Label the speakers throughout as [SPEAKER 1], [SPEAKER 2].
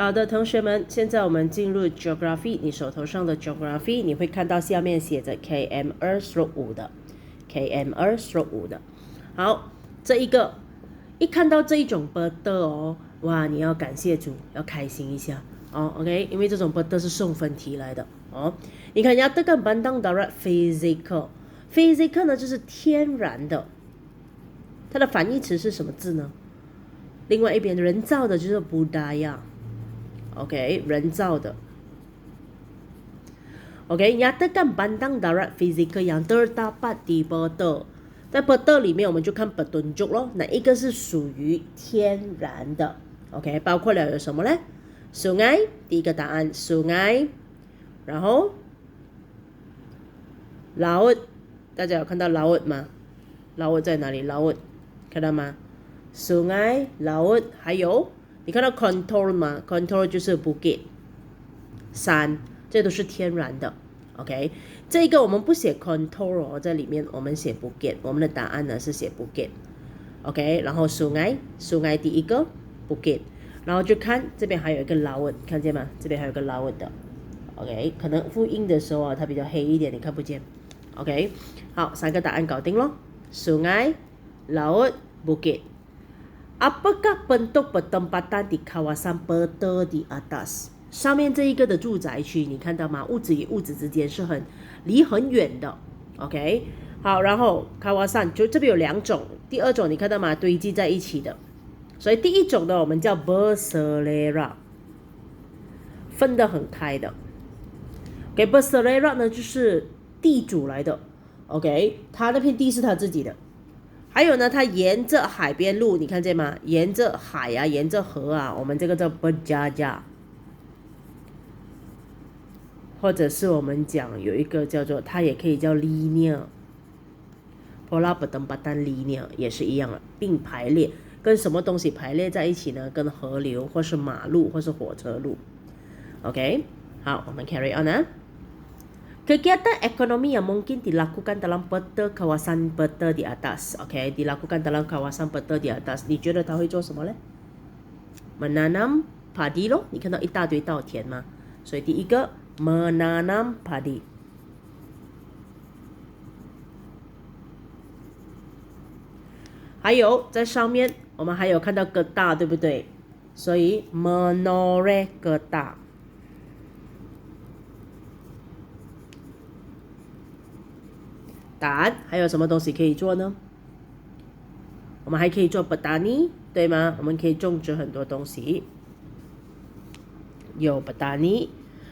[SPEAKER 1] 好的，同学们，现在我们进入 Geography。你手头上的 Geography， 你会看到下面写着 KM2/5 的 ，KM2/5 的。好，这一个一看到这一种 bird 哦，哇，你要感谢主，要开心一下哦 ，OK， 因为这种 bird 是送分题来的哦。你看，这个 bandang darat physical 呢就是天然的，它的反义词是什么字呢？另外一边人造的就是 budaya。OK， 人造的。OK， nyatakan bandang darat physical yang terdapat di Perth。在 Perth 里面，我们就看 petunjuk 咯，哪一个是属于天然的 ？OK， 包括了有什么呢？ sungai， 第一个答案 sungai， 然后 laut， 大家有看到 laut 吗？ laut 在哪里 ？laut 看到吗？ sungai laut， 还有你看到 contour 吗？ contour 就是 bukit 山，这都是天然的。OK， 这个我们不写 contour 哦，在里面我们写 bukit， 我们的答案呢是写 bukit。OK， 然后 sungai 第一个 bukit， 然后就看这边还有一个 laut， 看见吗？这边还有一个 laut 的。OK， 可能复印的时候啊，它比较黑一点，你看不见。OK， 好，三个答案搞定咯。sungai laut bukit。Apakah bentuk pertempatan di kawasan Perth di atas？ 上面这一个的住宅区，你看到吗？屋子与屋子之间是离很远的。OK， 好，然后 kawasan 就这边有两种，第二种你看到吗？堆积在一起的。所以第一种呢，我们叫 berselera， 分得很开的。OK，berselera 呢就是地主来的。OK， 他那片地是他自己的。还有呢，它沿着海边路，你看见吗？沿着海啊，沿着河啊，我们这个叫 berjajar， 或者是我们讲有一个叫做，它也可以叫 linear，pola pertempatan linear 也是一样的，并排列，跟什么东西排列在一起呢？跟河流，或是马路，或是火车路。OK， 好，我们 carry on 啊。Kegiatan ekonomi yang mungkin dilakukan dalam Perth kawasan Perth di atas. OK， dilakukan dalam kawasan Perth di atas。你觉得他会做什么呢？ menanam padi 咯，你看到一大堆稻田吗？所以第一个 menanam padi。还有在上面我们还有看到个大，对不对？所以 menoreh getah。答案还有什么东西可以做呢？我们还可以做 petani， 对吗？我们可以种植很多东西。有 petani。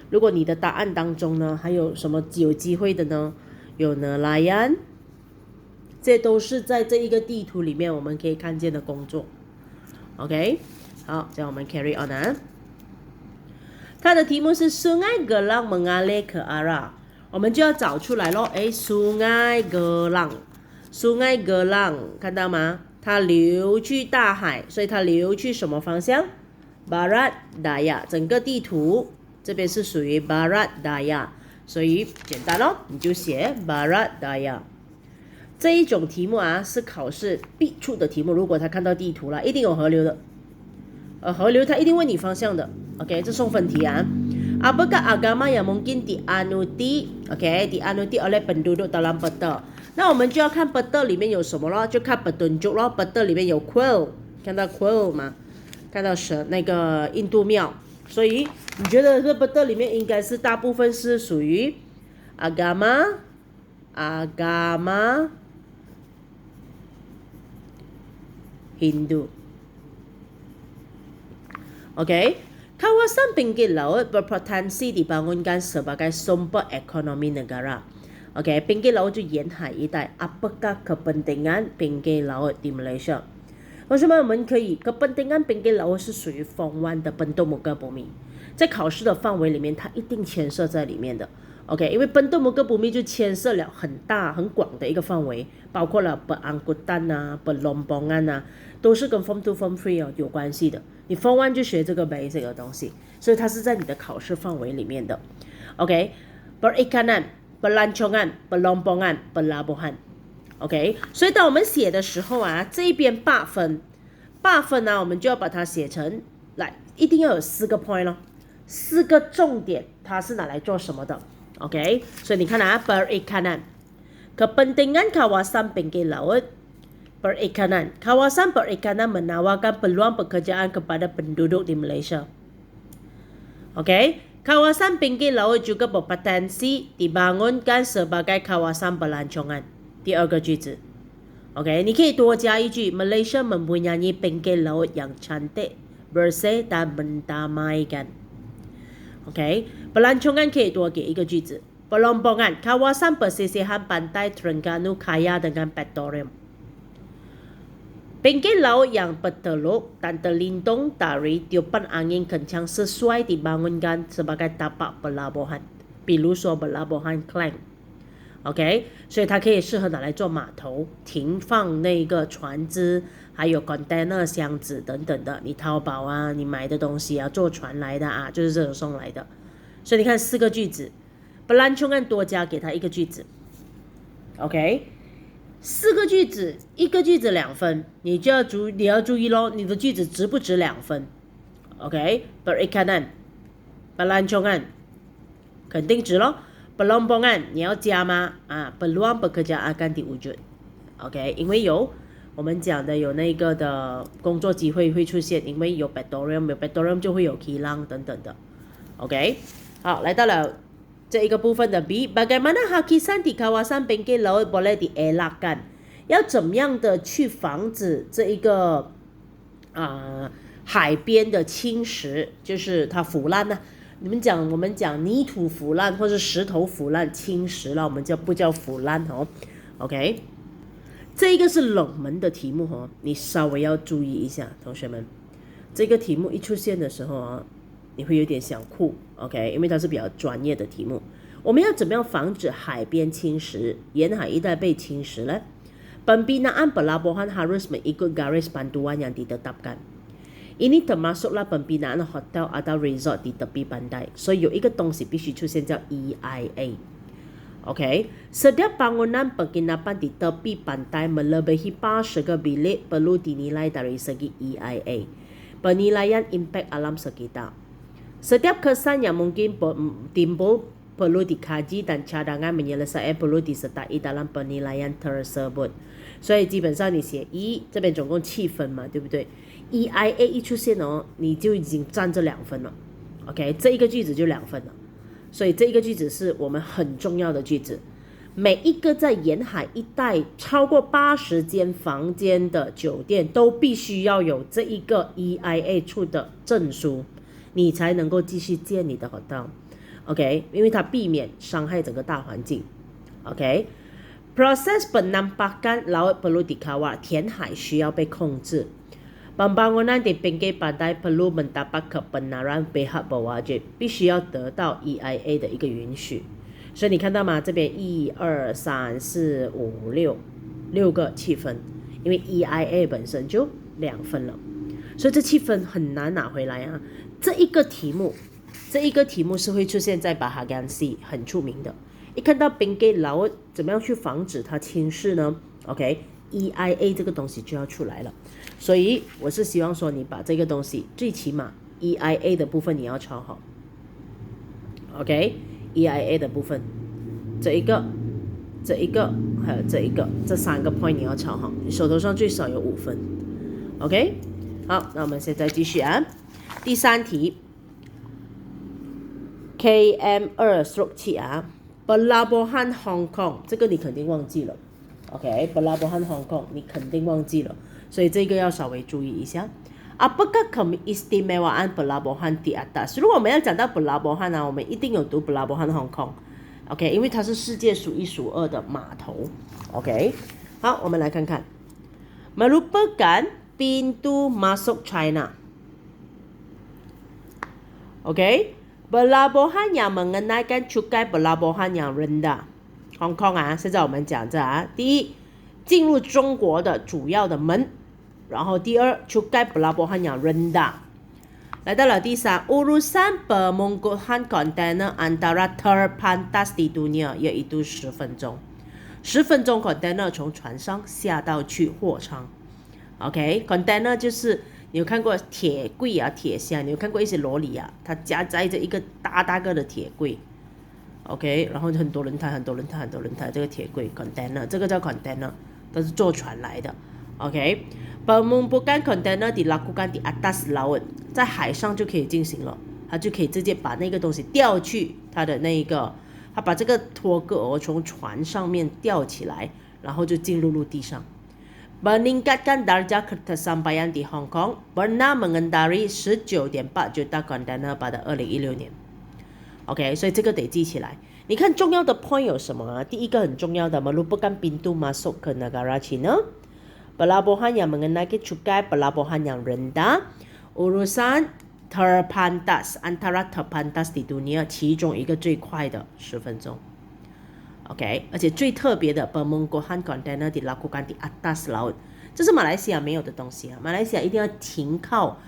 [SPEAKER 1] 如果你的答案当中呢，还有什么有机会的呢？有 nelayan， 这都是在这一个地图里面我们可以看见的工作。OK， 好，这样我们 carry on 啊。它的题目是 Sungai Gelang mengalir ke arah。我们就要找出来咯。Sungai Gelang， Sungai Gelang 看到吗？它流去大海，所以它流去什么方向？ Barat Daya， 整个地图这边是属于 Barat Daya， 所以简单咯，你就写 Barat Daya。这一种题目啊，是考试必出的题目。如果他看到地图了，一定有河流的。河流他一定问你方向的。OK， 这送分题啊。Apakah agama yang mungkin dianuti dianuti oleh penduduk dalam Perth？ 那我们就要看 Perth 里面有什么咯，就看 petunjuk 咯。Perth 里面有 Quail， 看到 Quail 吗？看到那个印度庙，所以你觉得这 Perth 里面应该是大部分是属于 agama Hindu。 OK，kawasan pinggir laut berpotensi dibangunkan sebagai sumber ekonomi negara。OK， pinggir laut 就沿海一带。Apakah kepentingan pinggir laut di Malaysia？ 同学们，我们可以 kepentingan pinggir laut 是属于风湾的bentuk muka bumi，在考试的范围里面，它一定牵涉在里面的。OK， 因为bentuk muka bumi 就牵涉了很大很广的一个范围，包括了 berangkutan 啊 berlombongan 啊，都是跟 Form 2 Form 3有关系的。你 Form 1就学这个 basic 的东西，所以它是在你的考试范围里面的。OK， berikanan berlancongan berlombongan berlabuhan。OK， 所以当我们写的时候啊，这一边8分，8分呢，我们就要把它写成来一定要有4个 point 咯，4个重点，它是拿来做什么的 ？OK， 所以你看啊 ，perikanan， kepentingan kawasan pinggir laut perikanan. Kawasan perikanan menawarkan peluang pekerjaan kepada penduduk di Malaysia. OK, kawasan pinggir laut juga berpotensi dibangunkan sebagai kawasan pelancongan. 第2个句子 OK， 你可以多加一句 Malaysia mempunyai pinggir laut yang cantik, bersih dan mendamaikan. OK， pelancongan 可以多给一个句子 Pelombongan, kawasan pesisiran pantai Terengganu kaya dengan petroleum. Pinggir laut yang berteluk dan terlindung dari tiupan angin kencang sesuai dibangunkan sebagai tapak pelabuhan. 比如说 pelabuhan Klang. OK， 所以它可以适合拿来做码头，停放那个船只，还有 container 箱子等等的。你淘宝啊，你买的东西啊，坐船来的啊，就是这种送来的。所以你看4个句子。pelancongan 多加给他1个句子 ，OK， 4个句子，1个句子2分，你要注意咯，你的句子值不值2分 ？OK，perikanan， pelancongan 肯定值咯 ，pelombongan 你要加吗？啊 ，peluang pekerjaan akan diwujud，OK， 因为我们讲的有那个的工作机会会出现，因为有 petroleum 就会有 kilang 等等的 ，OK， 好，来到了。这一个部分的 B， bagaimana hakisan di kawasan pinggir laut boleh dielakkan？ 要怎么样的去防止这一个海边的侵蚀，就是它腐烂呢？我们讲泥土腐烂或者石头腐烂侵蚀了，我们不叫腐烂哦。OK， 这一个是冷门的题目哦，你稍微要注意一下，同学们。这个题目一出现的时候啊。你会有点想哭 ，OK， 因为它是比较专业的题目。我们要怎么样防止海边侵蚀、沿海一带被侵蚀呢？ Pembinaan pelabuhan harus mengikut garis panduan yang ditetapkan. Ini termasuklah pembinaan hotel atau resort di tepi pantai. 所以有一个东西必须出现叫 EIA。OK， setiap bangunan penginapan di tepi pantai melebihi 80 个 bilik perlu dinilai dari segi EIA. Penilaian impak alam sekitar.Setiap kesan yang mungkin timbul perlu dikaji dan cadangan penyelesaian perlu disertai dalam penilaian tersebut. 所以基本上你写这边总共7分嘛，对不对 ？EIA 一出现哦，你就已经占这2分了。OK， 这一个句子就2分了。所以这一个句子是我们很重要的句子。每一个在沿海一带超过80间房间的酒店都必须要有这一个 EIA 出的证书。你才能够继续建你的 hotel，OK， 因为它避免伤害整个大环境 ，OK。Proses penampakan laut perlu dikawal， 填海需要被控制。Pembangunan di pinggir pantai perlu mendapat kebenaran pihak berwajib， 必须要得到 EIA 的一个允许。所以你看到吗？这边1、2、3、4、5、6个7分，因为 EIA 本身就2分了。所以这7分很难拿回来啊！这一个题目是会出现在 Bahagian C， 很出名的。一看到 pinggir laut， 怎么样去防止它侵蚀呢 ？OK，EIA 这个东西就要出来了。所以我是希望说，你把这个东西最起码 EIA 的部分你要抄好。OK，EIA 的部分，这一个，还有这一个，这3个 point 你要抄好，你手头上最少有5分。OK。好，那我们现在继续啊。第3题 ，KM2/7 啊 ，Pelabuhan Hong Kong， 这个你肯定忘记了。OK，Pelabuhan Hong Kong 你肯定忘记了，所以这个要稍微注意一下。Apakah keistimewaan Pelabuhan di atas？ 如果我们要讲到 Pelabuhan 啊，我们一定有读 Pelabuhan Hong Kong。OK， 因为它是世界数1数2的码头。OK， 好，我们来看看 ，merupakan pintu masuk China. OK, pelabuhan yang mengenaikan cukai pelabuhan yang rendah. Hong Kong 啊，现在我们讲这啊，第一，进入中国的主要的门，然后第二 cukai pelabuhan yang rendah。来到了第3 urusan pemungkutan kontainer antara terpantas di dunia， yaitu 10分钟。10分钟 container 从船上下到去货舱。OK， container 就是你有看过铁柜啊、铁箱？你有看过一些罗里啊？它夹载着一个大大个的铁柜 ，OK， 然后很多轮胎，很多轮胎，很多轮胎，这个铁柜 container， 这个叫 container， 都是坐船来的 ，OK。Penumpukan container dilakukan di atas laut， 在海上就可以进行了，它就可以直接把那个东西吊去它的那个，它把这个托个从船上面吊起来，然后就进入陆地上。Meningkatkan darjah ketersampaian di Hong Kong pernah mengendari 19.4 juta kontainer pada 2016年。OK， 所以这个得记起来。你看重要的 point 有什么啊？第一个很重要的 merupakan pintu masuk ke negara China， pelabuhan yang menaiki cukai pelabuhan yang rendah， urusan terpantas antara terpantas di dunia， 其中一个最快的10分钟。OK， 而且最特别的 pemungkusan kontainer dilakukan di atas laut， 这是马来西亚没有的东西啊！马来西亚一定要停靠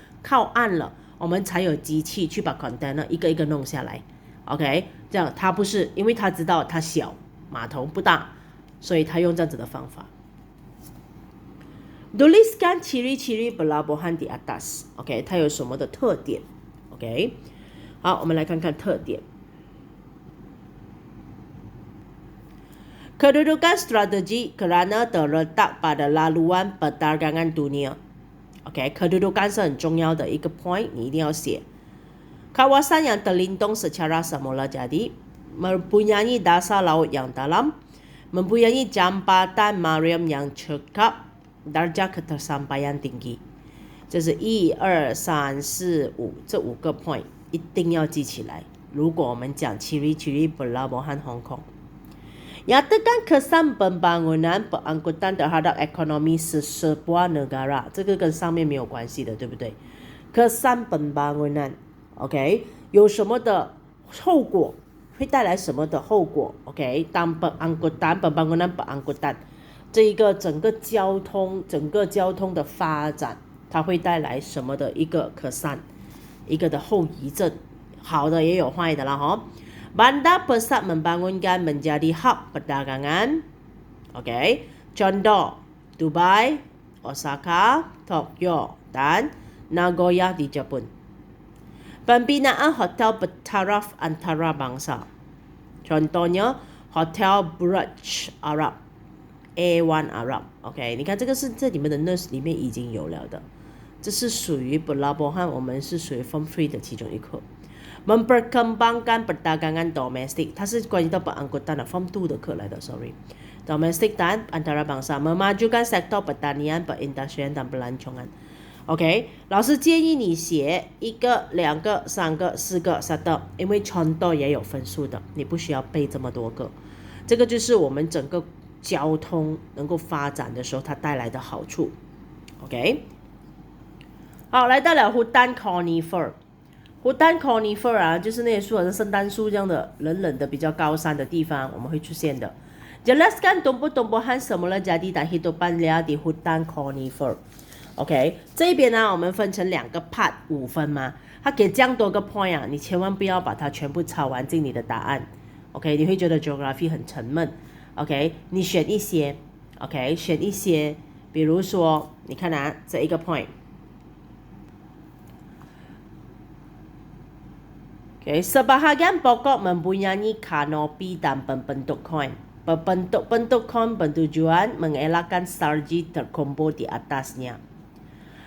[SPEAKER 1] 岸了，我们才有机器去把 container 一个一个弄下来。OK， 这样他不是因为他知道它小，码头不大，所以他用这样子的方法。Tuliskan ciri-ciri pelabuhan di atas。OK， 它有什么的特点 ？OK， 好，我们来看看特点。Kedudukan strategi kerana terletak pada laluan perdagangan dunia. OK， kedudukan 是很重要的一个 point， 你一定要写。Kawasan yang terlindung secara semula jadi, mempunyai dasar laut yang dalam, mempunyai jambatan marim yang cekap, darjah ketersampaian tinggi。这是1、2、3、4、5这5个 point 一定要记起来。如果我们讲 ciri-ciri pelabuhan Hong Kong。Nyatakan kesan pembangunan pengangkutan terhadap ekonomi sebuah negara， 这个跟上面没有关系的，对不对？kesan pembangunan， OK， 有什么的后果，会带来什么的后果 ？OK， 当pengangkutan pembangunan， 这一个整个交通的发展，它会带来什么的一个kesan， 一个的后遗症，好的也有坏的啦，哈。Bandar Pesat membangunkan menjadi hub perdagangan. Okay. Contoh, Dubai, Osaka, Tokyo, dan Nagoya di Jepun. Pembinaan hotel bertaraf antarabangsa. Contohnya, Hotel Burj Arab, A1 Arab. OK， 你看这个是在你们的 nurse 里面已经有了的，这是属于 pelabuhan， 我们是属于 Form 3的其中一课。Memperkembangkan perdagangan domestik， 它是关于到 pengangkutan 的 Form 2的课来的 ，sorry。Domestik dan antarabangsa， memajukan sektor pertanian, perindustrian dan pelancongan。OK， 老师建议你写1个、2个、3个、4个、1个，因为 contoh 也有分数的，你不需要背这么多个。这个就是我们整个交通能够发展的时候它带来的好处。OK， 好，来到了hutan conifer。Hutan conifer 啊，就是那些树，好像圣诞树这样的冷冷的比较高山的地方，我们会出现的。Jelaskan tumbuh-tumbuhan semula jadi dan hidupan liar di hutan conifer。OK， 这边呢，我们分成2个 part 5分嘛，它给这样多个 point 啊，你千万不要把它全部抄完进你的答案。OK， 你会觉得 geography 很沉闷。OK， 你选一些 ，OK， 选一些，比如说，你看啊，这一个 point。Sebahagian pokok mempunyai kanopi dan berbentuk koin. Berbentuk koin bertujuan mengelakkan salji terkumpul di atasnya.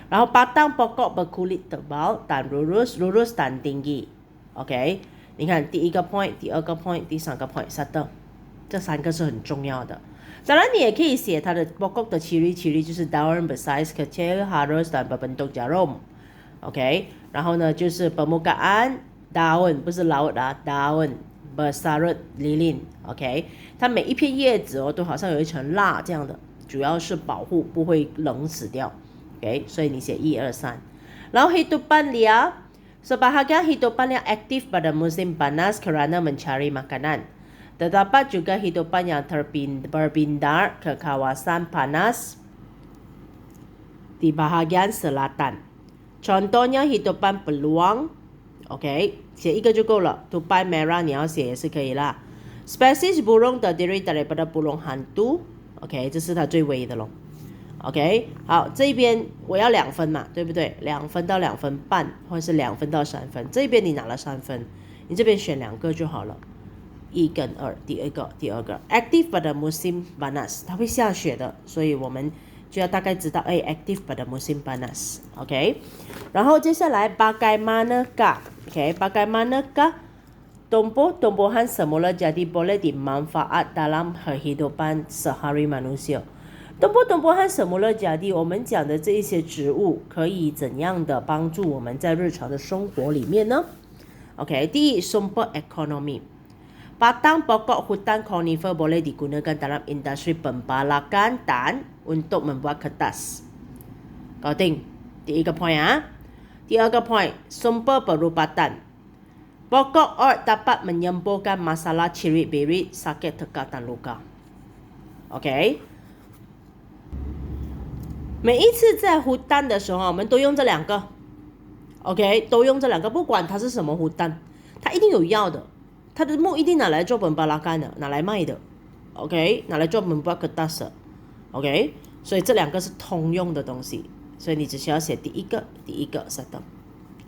[SPEAKER 1] 然后 batang pokok berkulit tebal dan lurus dan tinggi. OK， 你看第1个 point， 第2个 point， 第3个 point， satu， 这3个是很重要的。当然你也可以写它的 pokok 的 ciri-ciri 就是 daun bersaiz kecil, halus dan berbentuk jarum。OK， 然后呢就是 permukaan daun 不是laut 啊 daun bersarut lilin。 OK， 它每一片叶子都好像有一层蜡这样的，主要是保护不会冷死掉。OK， 所以你写1、2、3。然后 hidupan liar， sebahagian hidupan yang aktif pada musim panas kerana mencari makanan. Terdapat juga hidupan yang berpindah ke kawasan panas di bahagian selatan. Contohnya hidupan beluang。 OK， 写1个就够了。tupai merah 你要写也是可以啦。Spesies burung terdiri daripada burung hantu。OK， 这是它最微的咯。OK， 好，这边我要2分嘛，对不对？2分到2分半，或者是2分到3分。这边你拿了3分，你这边选2个就好了，1跟2，第二个 active pada musim panas， 它会下雪的，所以我们就要大概知道，active pada musim panas，OK，然后接下来 bagaimanakah，OK，bagaimanakah tumbuh-tumbuhan semula jadi boleh dimanfaat dalam kehidupan sehari manusia。tumbuh-tumbuhan semula jadi， 我们讲的这一些植物可以怎样的帮助我们在日常的生活里面呢？ OK， 第一 sumber ekonomi。Batang pokok hutan conifer boleh digunakan dalam industri pembalakan dan untuk membuat kertas。搞定，第一个 point 啊。第二个 point sumber perubatan。Pokok ord dapat menyembuhkan masalah cirit-birit, sakit tekak dan luka。OK。每一次在湖蛋的时候，我们都用这2个 ，OK， 都用这2个，不管它是什么湖蛋，它一定有药的，它的木一定拿来做本巴拉干的，拿来卖的 ，OK， 拿来做本巴克达斯 ，OK， 所以这2个是通用的东西，所以你只需要写第一个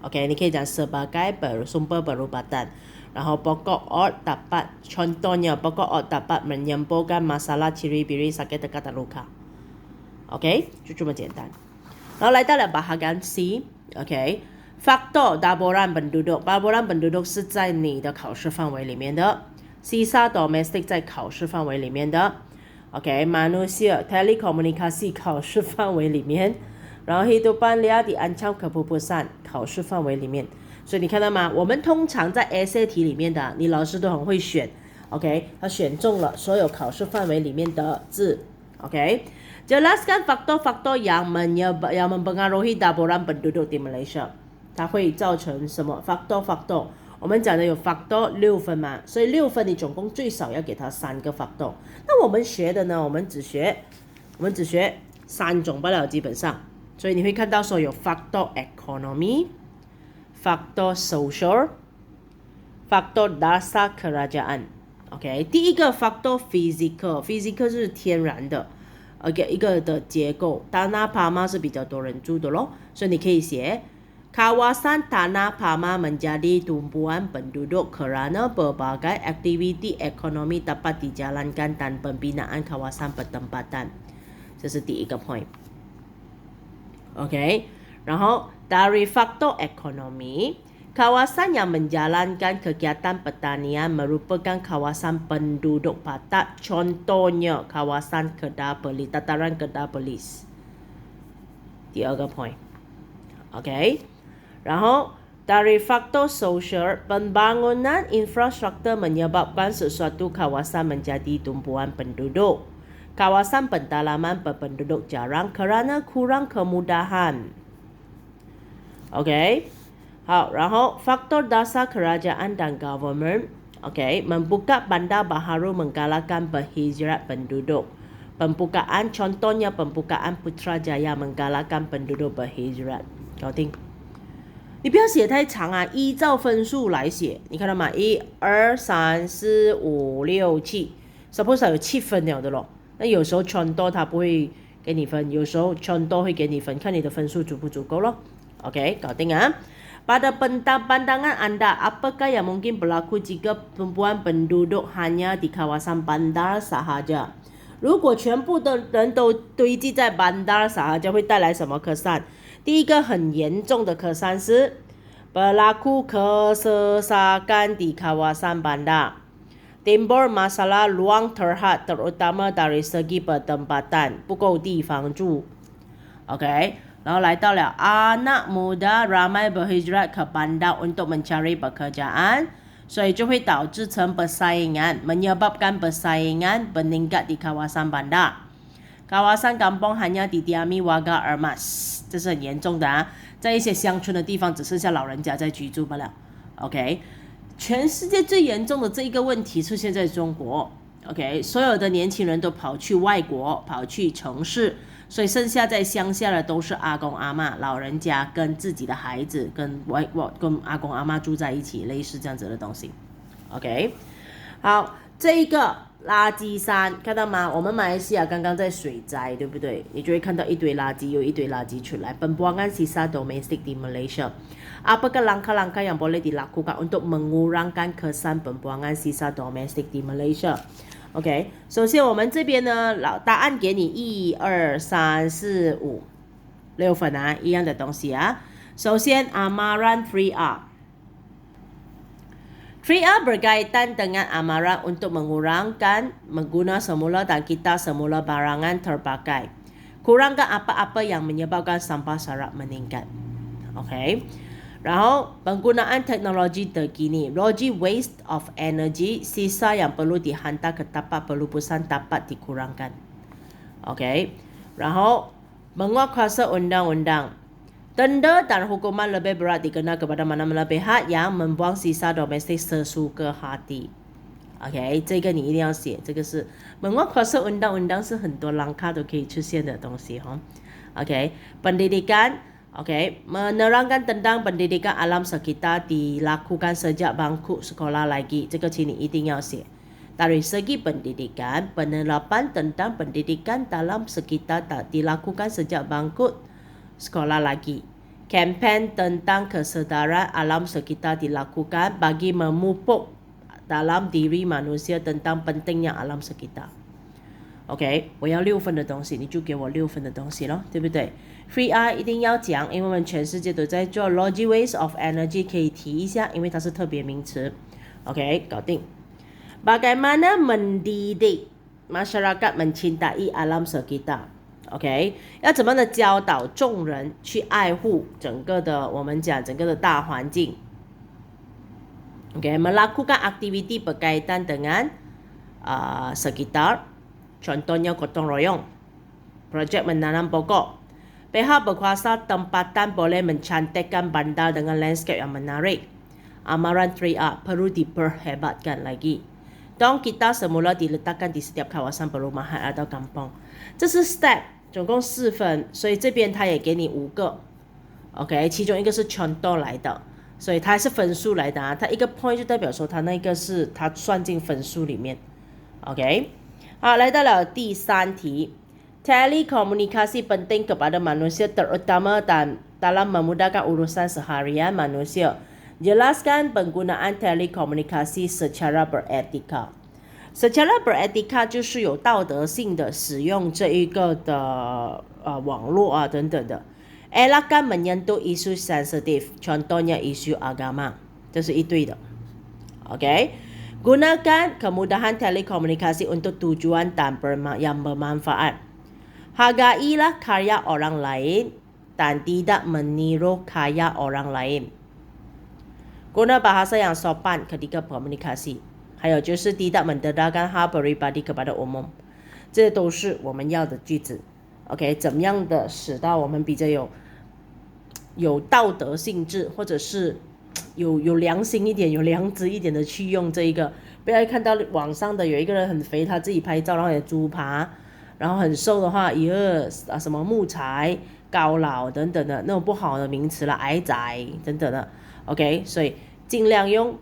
[SPEAKER 1] ，OK， 你可以讲 sebagai sumber perubatan， 然后 pokok ord dapat contohnya pokok ord dapat menyembuhkan masalah cirit-birit, sakit tekak dan luka。OK， 就这么简单。然后来到了 bahagian C，OK，faktor laporan penduduk，laporan penduduk 是在你的考试范围里面的。sisa domestik 在考试范围里面的。OK，manusia telekomunikasi 考试范围里面。然后 hidupan liar diancam keputusan 考试范围里面。所以你看到吗？我们通常在 essay 题里面的，你老师都很会选。OK， 他选中了所有考试范围里面的字。OK。Jelaskan faktor-faktor yang mempengaruhi laporan penduduk di Malaysia， 它会造成什么 factor？ 我们讲的有 factor 6分嘛，所以6分你总共最少要给它3个 factor。那我们学的呢，我们只学3种不了，基本上。所以你会看到说有 factor economy、factor social、factor dasar kerajaan。OK， 第一个 factor physical 是天然的。一个的结构 Tanah Palma 是比较多人住的咯，所以你可以写 Kawasan Tanah Palma menjadi tumpuan penduduk kerana berbagai aktiviti ekonomi dapat dijalankan dan pembinaan kawasan pertempatan， 这是第一个 point。 OK， 然后 dari faktor ekonomi， kawasan yang menjalankan kegiatan pertanian merupakan kawasan penduduk padat, contohnya kawasan Kedah Perlis, dataran Kedah Perlis。 第二个 point。 OK， 然后 dari faktor social， pembangunan infrastruktur menyebabkan sesuatu kawasan menjadi tumpuan penduduk. Kawasan pendalaman berpenduduk jarang kerana kurang kemudahan。 OK，好，然后 faktor dasar kerajaan dan government， OK， membuka bandar baharu menggalakkan berhijrat penduduk. Pembukaan contohnya pembukaan Putrajaya menggalakkan penduduk berhijrat。 搞定。你不要写太长啊，依照分数来写，你看到吗？1、2、3、4、5、6、7 ，suppose 有7分了的咯。那有时候 contoh 它不会给你分，有时候 contoh 会给你分，看你的分数足不足够咯。OK， 搞定啊。Pada pandangan Anda, apakah yang mungkin berlaku jika tumpuan penduduk hanya di kawasan bandar sahaja？ 如果全部的人都堆积在 bandar sahaja 会带来什么kesan？ 第一个很严重的kesan是 berlaku kesesakan di kawasan bandar， timbul masalah ruang terhad terutama dari segi pertempatan， 不够地方住。 OK，然后来到了 anak muda ramai berhijrat ke bandar untuk mencari pekerjaan， 所以就会导致成 persaingan， menyebabkan persaingan meningkat di kawasan bandar。 kawasan kampung hanya didiami warga emas， 这是很严重的啊，在一些乡村的地方只剩下老人家在居住罢了。 OK， 全世界最严重的这一个问题出现在中国。 OK， 所有的年轻人都跑去外国，跑去城市，所以剩下在乡下的都是阿公阿嬷，老人家跟自己的孩子跟阿公阿嬷住在一起，类似这样子的东西。 OK， 好，这一个垃圾山，看到吗？我们马来西亚刚刚在水灾，对不对？你就会看到一堆垃圾，有一堆垃圾出来。Pembuangan sisa domestik di Malaysia. Apakah langkah-langkah yang boleh dilakukan untuk mengurangkan kesan pembuangan sisa domestik di Malaysia? OK， 首先我们这边呢，答案给你1、2、3、4、5、6分啊，一样的东西啊。首先 amaran 3R。3R berkaitan dengan amaran untuk mengurangkan mengguna semula dan kita semula barangan terpakai. Kurangkan apa-apa yang menyebabkan sampah serat meningkat. OK， 然后penggunaan teknologi terkini, reduce waste of energy, sisa yang perlu dihantar ke tempat pelupusan dapat dikurangkan. OK， 然后menguatkuasa undang-undang.Denda dan hukuman lebih berat dikena kepada mana-mana pihak yang membuang sisa domestik sesuka hati. OK， 这个你一定要写，这个是menguatkuasa undang-undang 是很多langkah都可以出现的东西哈。OK， pendidikan， OK， menerangkan tentang pendidikan alam sekitar dilakukan sejak bangku sekolah lagi， 这个请你一定要写。Dari segi pendidikan, penerapan tentang pendidikan dalam sekitar dilakukan sejak bangku sekolah lagi. Kempen tentang kesedaran alam sekitar dilakukan bagi memupuk dalam diri manusia tentang pentingnya alam sekitar. OK， 我要6分的东西，你就给我6分的东西咯，对不对 ？3R 一定要讲，因为我们全世界都在做 Logic Waste of Energy， 可以提一下，因为它是特别名词。OK， 搞定。Bagaimana mendidik masyarakat mencintai alam sekitar？OK， 要怎么的教导众人去爱护整个的我们讲整个的大环境 OK， melakukan aktiviti berkaitan dengan sekitar, contohnya gotong royong, projek menanam pokok. Pihak berkuasa tempatan boleh mencantikkan bandar dengan landscape yang menarik. Amaran 3R perlu diperhebatkan lagi. Dong kita semula diletakkan di setiap kawasan perumahan atau kampung. 这是 step。总共4分，所以这边他也给你5个 ，OK， 其中一个是 contoh 来的，所以它是分数来的啊，它一个 point 就代表说它那个是它算进分数里面 ，OK， 好，来到了第3题 ，telekomunikasi penting kepada manusia terutama dan dalam memudahkan urusan seharian manusia. Jelaskan penggunaan telekomunikasi secara beretika。Secara beretika 就是有道德性的使用这一个的网络啊等等的。Elakkan menyentuh isu sensitif, contohnya isu agama， 这是一对的。OK， gunakan kemudahan telekomunikasi untuk tujuan dan yang bermanfaat. Hargailah karya orang lain dan tidak meniru karya orang lain. Guna bahasa yang sopan ketika komunikasi。还有就是tidak mendedahkan hal pribadi kepada umum， 这都是我们要的句子。OK， 怎么样的使到我们比较有道德性质，或者是有良心一点、有良知一点的去用这一个，不要看到网上的有一个人很肥，他自己拍照，然后有猪扒，然后很瘦的话，什么木材、高老等等的那种不好的名词了，矮仔等等的。OK， 所以。尽量用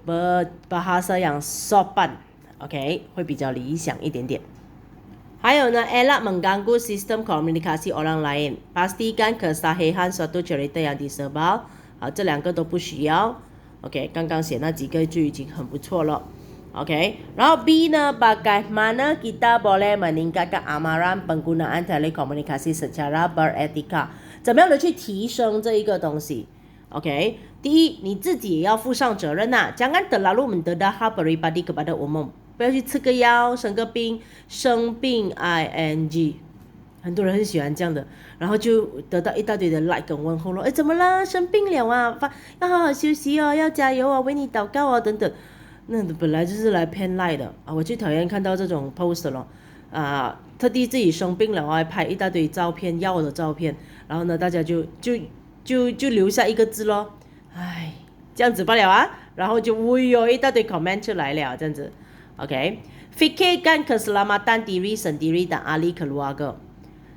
[SPEAKER 1] bahasa yang sopan， OK， 会比较理想一点点。还有呢 elak mengganggu sistem komunikasi orang lain， pastikan kesahihan suatu cerita yang disebar， 好，这2个都不需要 ，OK， 刚刚写那几个就已经很不错了 ，OK。然后 B 呢 ，bagaimana kita boleh meningkatkan amaran penggunaan telekomunikasi secara beretika， 怎么样的去提升这一个东西 ，OK。第一，你自己也要负上责任呐，jangan terlalu mendedahkan pribadi kepada umum， 不要去吃个药、生个病、生病 ing， 很多人很喜欢这样的，然后就得到一大堆的 like 跟问候咯，哎，怎么啦？生病了啊？要好好休息哦，要加油哦，为你祷告哦，等等。那本来就是来骗 like 的啊，我最讨厌看到这种 post 了啊，特地自己生病了还拍一大堆照片、药的照片，然后呢，大家就留下一个字咯。唉，这样子罢了啊，然后就会有一大堆 comment 出来了，这样子 ，OK。Fikirkan keselamatan diri sendiri dan ahli keluarga，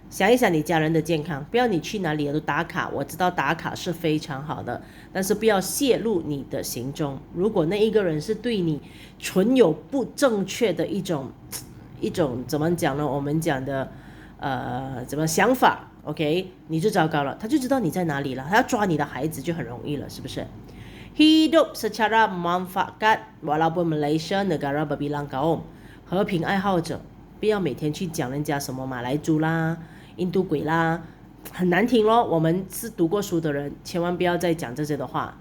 [SPEAKER 1] 想一想你家人的健康，不要你去哪里都打卡。我知道打卡是非常好的，但是不要泄露你的行踪。如果那一个人是对你存有不正确的一种一种怎么讲呢？我们讲的怎么想法 ，OK， 你就糟糕了，他就知道你在哪里了，他要抓你的孩子就很容易了，是不是？Hidup secara memanfaatkan walaupun Malaysia negara berbilang kaum， 和平爱好者不要每天去讲人家什么马来族啦、印度鬼啦，很难听咯。我们是读过书的人，千万不要再讲这些的话。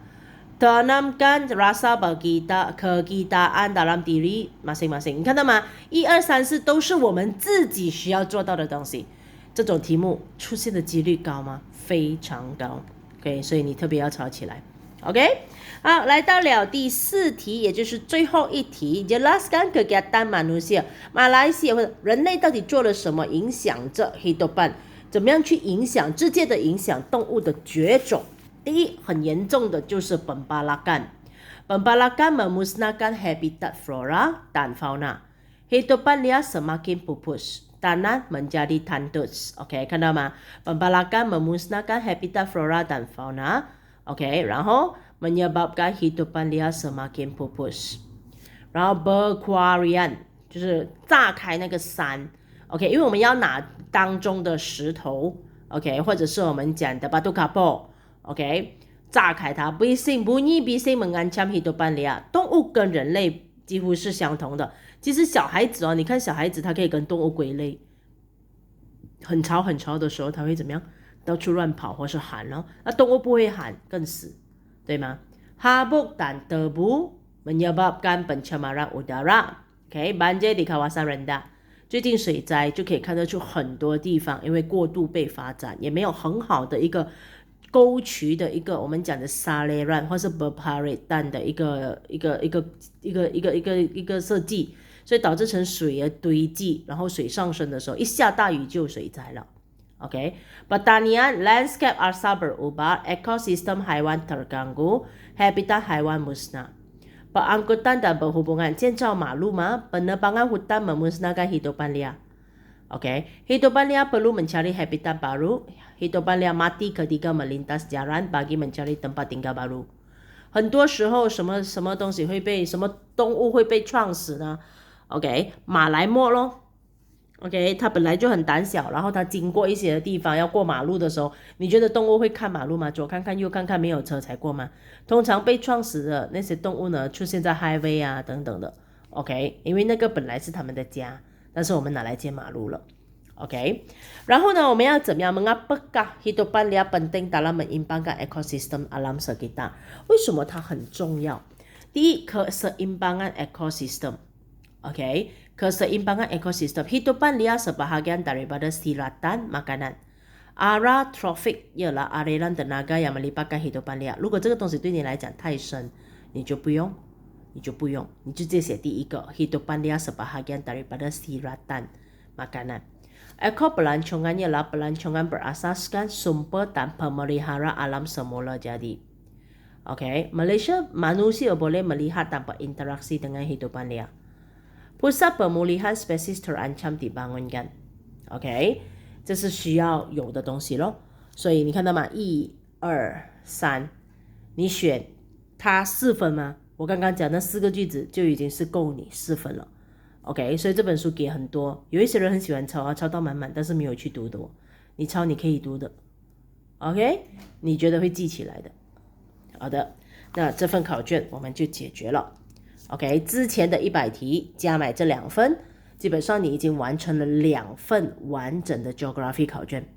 [SPEAKER 1] Tanamkan rasa kegitaan dalam diri masing-masing。你看到吗？1、2、3、4都是我们自己需要做到的东西。这种题目出现的几率高吗？非常高。OK， 所以你特别要抄起来。OK， 好，来到了第4题，也就是最后一题。Jelaskan kegiatan manusia， 马来西亚或者人类到底做了什么，影响着 hidupan， 怎么样去影响直接的影响动物的绝种？第一，很严重的就是pembalakan memusnahkan habitat flora dan fauna. Hidupan liar semakin pupus, tanah menjadi tandus. OK， 看到吗？ Pembalakan memusnahkan habitat flora dan fauna. OK， 然后 menyebabkan hidupan liar semakin pupus. 然后 berkuarian 就是炸开那个山。OK， 因为我们要拿当中的石头 ，OK， 或者是我们讲的 batu kapur。OK， 炸开它。bunyi bising mengancam hidupan liar， 动物跟人类几乎是相同的。其实小孩子你看小孩子他可以跟动物归类，很吵很吵的时候他会怎么样？到处乱跑或是喊咯。那动物不会喊，更死，对吗？ Habuk dan debu menyebabkan pencemaran udara。OK， banjir di kawasan rendah。最近水灾就可以看得出很多地方因为过度被发展，也没有很好的一个沟渠的一个我们讲的saluran或是 berparitan 的一个设计，所以导致成水的堆积，然后水上升的时候一下大雨就水灾了。OK， pertanian landscape asal berubah, ekosistem haiwan terganggu, habitat haiwan musnah. Pengangkutan dan berhubungan 建造马路吗？ Penebangan hutan memusnahkan hidupan liar。OK， hidupan liar perlu mencari habitat baru。Hidupan liar mati ketika melintas jalan bagi mencari tempat tinggal baru。很多时候什么东西会被什么动物会被撞死呢 ？OK， 马来貘咯。OK， 它本来就很胆小，然后它经过一些地方要过马路的时候，你觉得动物会看马路吗？左看看右看看，没有车才过吗？通常被撞死的那些动物呢，出现在 highway 啊等等的。OK， 因为那个本来是他们的家，但是我们拿来建马路了。OK， 然后呢，我们要怎么样？Mengapakah hidupan liar penting dalam menyeimbangkan ekosistem alam sekitar？ 为什么它很重要？第一，keseimbangan ekosistem。OK，keseimbangan ekosistem. Hidupan liar sebahagian daripada siratan makanan. Arah trafik ialah aliran tenaga yang melibatkan hidupan liar. 如果这个东西对你来讲太深，你就不用，你就直接写第一个 hidupan liar sebahagian daripada siratan makanan. Ekopelancongan ialah pelancongan berasaskan sumber dan pemelihara alam semula jadi. OK， Malaysia manusia boleh melihat dan berinteraksi dengan hidupan liar。Pusat pemulihan spesies terancam dibangunkan。 OK， 这是需要有的东西咯。所以你看到吗？1、2、3，你选它4分吗？我刚刚讲那4个句子就已经是够你4分了。OK， 所以这本书给很多，有一些人很喜欢抄抄到满满，但是没有去读的你抄你可以读的。OK， 你觉得会记起来的。好的，那这份考卷我们就解决了。OK， 之前的100题加买这2分，基本上你已经完成了2份完整的 Geography 考卷。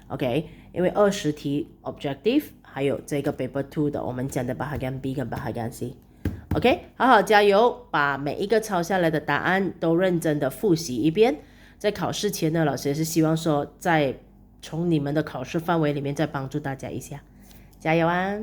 [SPEAKER 1] OK， 因为20题 Objective， 还有这个 Paper 2的我们讲的 Bahagian B 跟 Bahagian C。OK， 好好加油，把每一个抄下来的答案都认真的复习一遍。在考试前呢，老师也是希望说，在从你们的考试范围里面再帮助大家一下，加油啊！